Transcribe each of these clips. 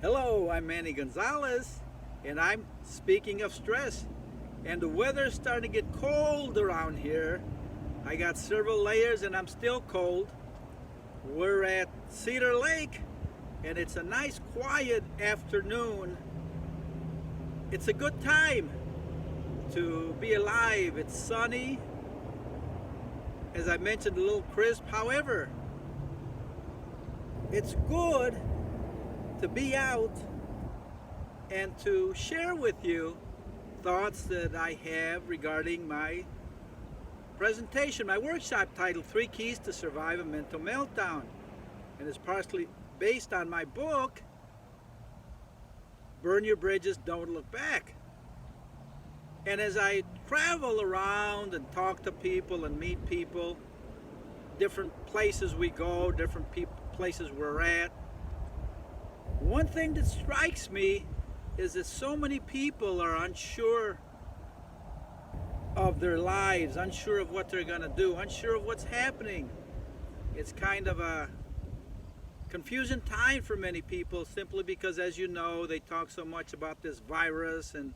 Hello, I'm Manny Gonzales, and I'm speaking of stress. And the weather's starting to get cold around here. I got several layers and I'm still cold. We're at Cedar Lake, and it's a nice quiet afternoon. It's a good time to be alive. It's sunny. As I mentioned, a little crisp. However, it's good to be out and to share with you thoughts that I have regarding my presentation, my workshop titled 3 Keys to Survive a Mental Meltdown. And it's partially based on my book, Burn Your Bridges, Don't Look Back. And as I travel around and talk to people and meet people, different places we go, different places we're at, one thing that strikes me is that so many people are unsure of their lives, unsure of what they're going to do, unsure of what's happening. It's kind of a confusing time for many people, simply because, as you know, they talk so much about this virus, and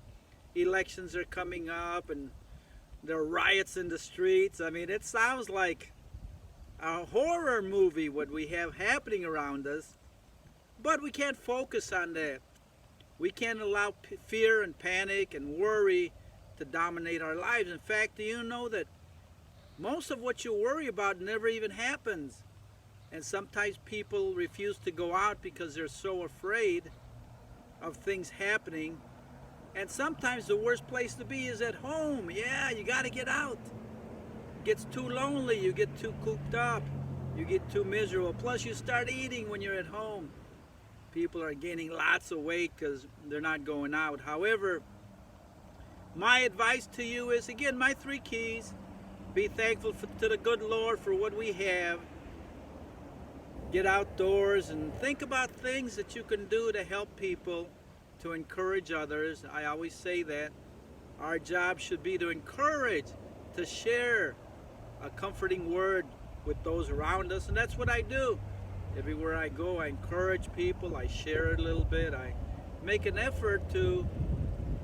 elections are coming up and there are riots in the streets. I mean, it sounds like a horror movie what we have happening around us. But we can't focus on that. We can't allow fear and panic and worry to dominate our lives. In fact, do you know that most of what you worry about never even happens? And sometimes people refuse to go out because they're so afraid of things happening. And sometimes the worst place to be is at home. Yeah, you got to get out. It gets too lonely, you get too cooped up, you get too miserable. Plus you start eating when you're at home. People are gaining lots of weight because they're not going out. However, my advice to you is, again, my 3 keys. Be thankful to the good Lord for what we have. Get outdoors and think about things that you can do to help people, to encourage others. I always say that our job should be to encourage, to share a comforting word with those around us, and that's what I do. Everywhere I go, I encourage people, I share a little bit, I make an effort to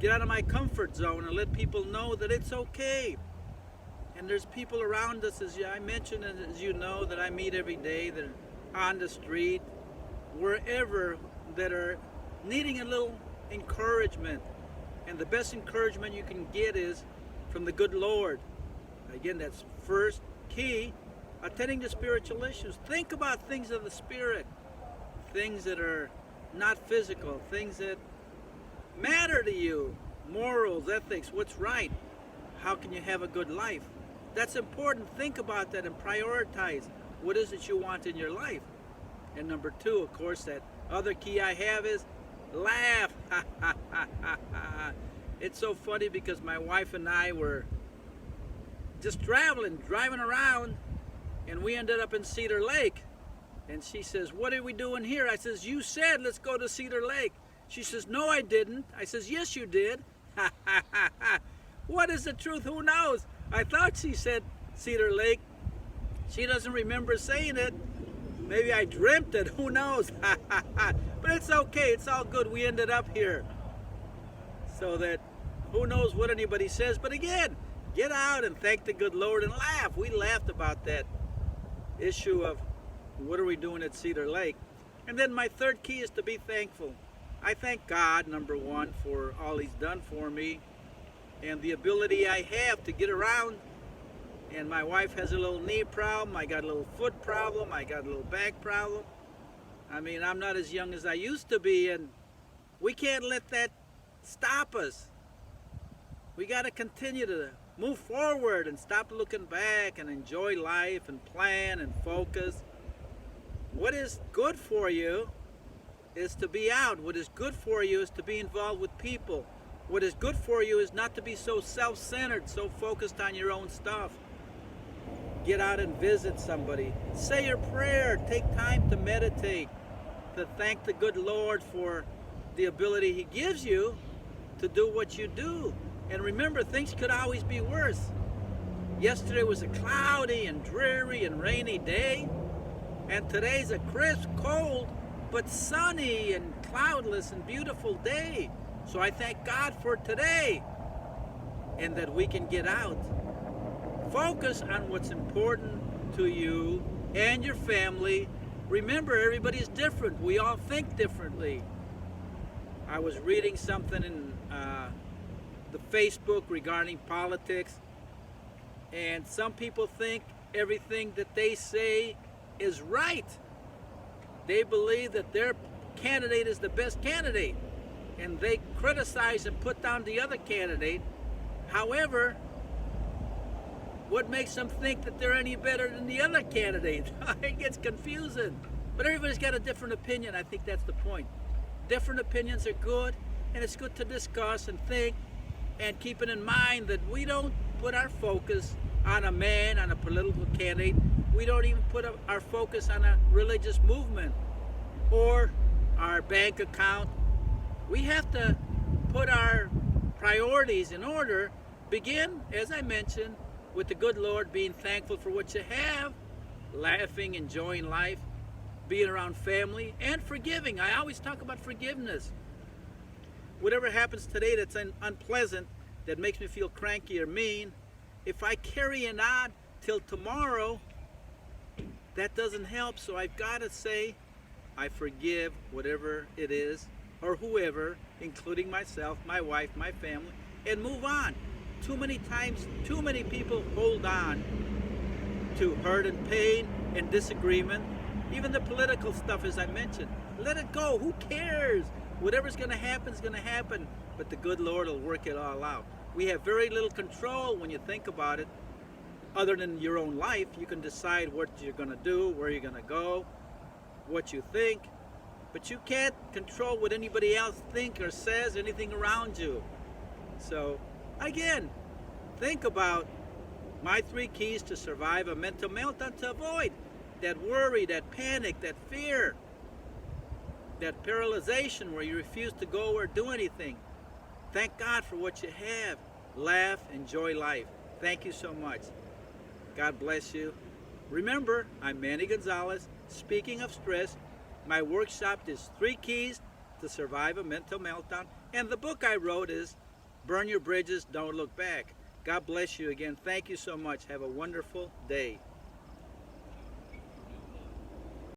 get out of my comfort zone and let people know that it's okay. And there's people around us, as I mentioned, and as you know, that I meet every day, that are on the street, wherever, that are needing a little encouragement. And the best encouragement you can get is from the good Lord. Again, that's first key. Attending to spiritual issues. Think about things of the spirit, things that are not physical, things that matter to you, morals, ethics, what's right, how can you have a good life. That's important. Think about that and prioritize what is it you want in your life. And number 2, of course, that other key I have is laugh. It's so funny because my wife and I were just driving around, and we ended up in Cedar Lake. And she says, "What are we doing here?" I says, "You said let's go to Cedar Lake." She says, "No, I didn't." I says, "Yes, you did." What is the truth? Who knows? I thought she said Cedar Lake. She doesn't remember saying it. Maybe I dreamt it. Who knows? But it's okay. It's all good. We ended up here. So that who knows what anybody says. But again, get out and thank the good Lord and laugh. We laughed about that issue of what are we doing at Cedar Lake. And then my 3rd key is to be thankful. I thank God, number 1, for all He's done for me and the ability I have to get around. And my wife has a little knee problem, I got a little foot problem, I got a little back problem. I mean, I'm not as young as I used to be, and we can't let that stop us. We got to continue to move forward and stop looking back and enjoy life and plan and focus. What is good for you is to be out. What is good for you is to be involved with people. What is good for you is not to be so self-centered, so focused on your own stuff. Get out and visit somebody. Say your prayer. Take time to meditate, to thank the good Lord for the ability He gives you to do what you do. And remember, things could always be worse. Yesterday was a cloudy and dreary and rainy day, and today's a crisp, cold, but sunny and cloudless and beautiful day. So I thank God for today and that we can get out. Focus on what's important to you and your family. Remember, everybody's different. We all think differently. I was reading something in the Facebook regarding politics, and some people think everything that they say is right. They believe that their candidate is the best candidate, and they criticize and put down the other candidate. However, what makes them think that they're any better than the other candidate? It gets confusing. But everybody's got a different opinion. I think that's the point. Different opinions are good, and it's good to discuss and think, and keeping in mind that we don't put our focus on a man, on a political candidate. We don't even put our focus on a religious movement or our bank account. We have to put our priorities in order. Begin, as I mentioned, with the good Lord, being thankful for what you have, laughing, enjoying life, being around family, and forgiving. I always talk about forgiveness. Whatever happens today that's unpleasant, that makes me feel cranky or mean, if I carry it on till tomorrow, that doesn't help. So I've got to say, I forgive whatever it is, or whoever, including myself, my wife, my family, and move on. Too many times, too many people hold on to hurt and pain and disagreement. Even the political stuff, as I mentioned. Let it go. Who cares? Whatever's going to happen is going to happen. But the good Lord will work it all out. We have very little control when you think about it. Other than your own life, you can decide what you're going to do, where you're going to go, what you think. But you can't control what anybody else thinks or says, anything around you. So, again, think about my 3 keys to survive a mental meltdown, to avoid that worry, that panic, that fear, that paralyzation where you refuse to go or do anything. Thank God for what you have. Laugh, enjoy life. Thank you so much. God bless you. Remember, I'm Manny Gonzales. Speaking of stress, my workshop is 3 keys to survive a mental meltdown. And the book I wrote is Burn Your Bridges, Don't Look Back. God bless you again. Thank you so much. Have a wonderful day.